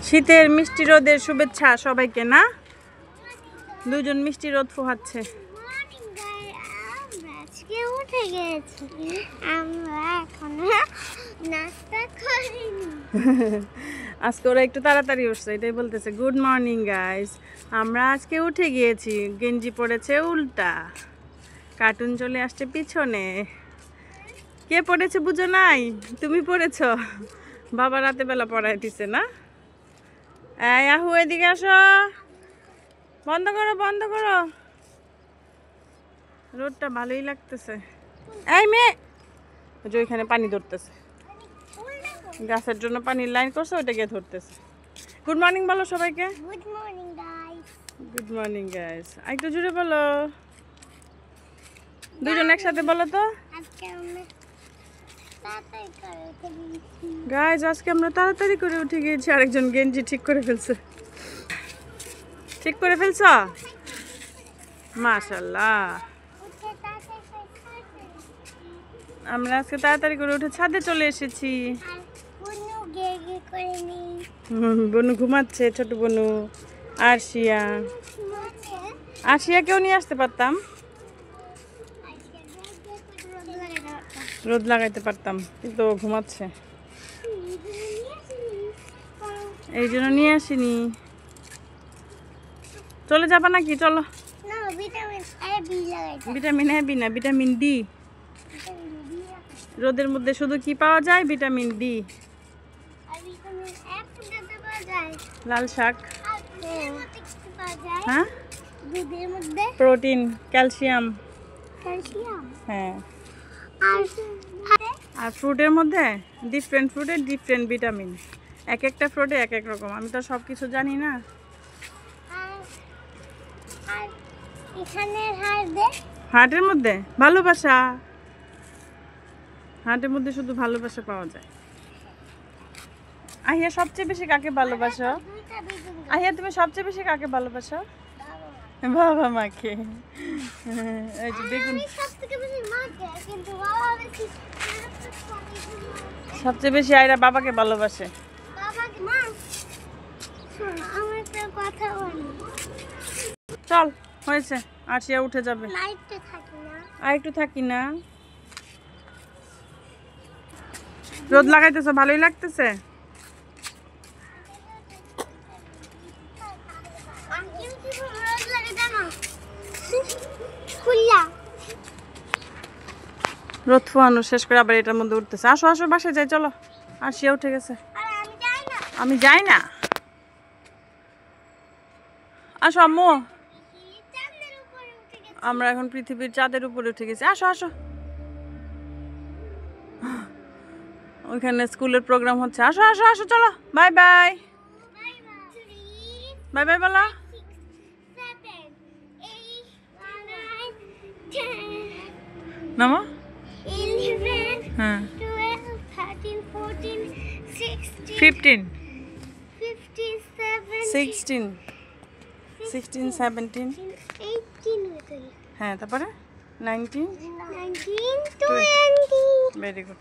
শীতের মিষ্টি রোদের শুভেচ্ছা সবাইকে না। দুজন মিষ্টি রোদ ফোহাচ্ছে। উঠে গেছি, আমরা এখনো নাস্তা করিনি। আজকে ওরা একটু তাড়াতাড়ি উঠছে, এটাই বলতেছে গুড মর্নিং গাইস। আমরা আজকে উঠে গিয়েছি। গেঞ্জি পড়েছে উল্টা, কার্টুন চলে আসছে পিছনে। কে পড়েছে বুঝো নাই? তুমি পড়েছ। বাবা রাতে বেলা পড়াই দিছে না। এই আহু এদিকে আসো, বন্ধ করো বন্ধ করো। রোদটা ভালোই লাগতেছে। এই মেয়ে, যে ওইখানে পানি ধরতেছে, গাছের জন্য পানির লাইন করছে, ওইটা গিয়ে ধরতেছে। গুড মর্নিং বলো সবাইকে। Good morning guys. Good morning guys. একটু জোরে বলো, দুজন একসাথে বলো তো। আজকে আমরা তাড়াতাড়ি করে উঠে গেছি। গাইস আজকে আমরা তাড়াতাড়ি করে উঠে গিয়েছি। আরেকজন গেঞ্জি ঠিক করে ফেলছে। ঠিক করে ফেলছ? মাশাআল্লাহ। উঠে তাড়াতাড়ি করে আমরা আজকে তাড়াতাড়ি করে উঠে ছাদে চলে এসেছি। আর কোনো গেগে করিনি। বনু ঘুমাচ্ছে, ছোট বনু। আরশিয়া, আরশিয়াকেও নিয়ে আসতে পারতাম, রোদ লাগাইতে পারতাম, কিন্তু ও ঘুমাচ্ছে, এই জন্য নিয়ে আসিনি। চলে যাবা নাকি? চলো। না, ভিটামিন এ বি লাগাইতে। ভিটামিন এ বি না, ভিটামিন ডি। রোদের মধ্যে শুধু কি পাওয়া যায়? Vitamin D. আর ভিটামিন এ ফুটাতে পাওয়া যায়। লাল শাক। আর দুধের মধ্যে কি পাওয়া যায়? হ্যাঁ, দুধের মধ্যে প্রোটিন, ক্যালসিয়াম। ক্যালসিয়াম। হ্যাঁ, আর আর ফ্রুটের মধ্যে ডিফারেন্ট ফ্রুটের ডিফারেন্ট ভিটামিন। এক একটা ফ্রুটে এক এক রকম। আমি তো সব কিছু জানি না। আর এখানে হাড় দে। হার্টের মধ্যে ভালোবাসা। হার্টের মধ্যে শুধু ভালোবাসা পাওয়া যায়। আহিয়া সবচেয়ে বেশি কাকে ভালোবাসো? দুইটা বেগুন গাছ। আহিয়া তুমি সবচেয়ে বেশি কাকে ভালোবাসো? বাবা মাকে। এই যে বেগুন। আমি সবথেকে বেশি মাকে, কিন্তু বাবা বেশি। সবচেয়ে বেশি আয়রা বাবাকে ভালোবাসে। বাবাকে মা শোন, আমার একটা কথা বলি। চল, হয়েছে। আরশিয়া উঠে যাবে। লাইটটা থাকে না। আর একটু থাকি না। রোদ লাগাইতেছো, ভালোই লাগতেছে। রোদ লাগে জানো? খুললা। রোদ ফোয়ানো শেষ করে আবার এটার মধ্যে উঠতেছে। আসো আসো, বাসায় যাই চলো। আরশিয়া উঠে গেছে। আরে আমি যাই না। আমি যাই না। আসো আম্মু, চাঁদের উপরে উঠে গেছে। আমরা এখন পৃথিবীর চাঁদের উপরে উঠে গেছি। আসো আসো। ওইখানে স্কুলের প্রোগ্রাম হচ্ছে। আসো আসো আসো, চলো। Bye bye. Bye bye. 3 bye bye বলো। 6 7 8 9 10 নামো। 11 হ্যাঁ, 12 13 14 16 15 15 16 16 17। 18 হয়ে গেল। হ্যাঁ, তারপরে 19। 19 20 ভেরি গুড।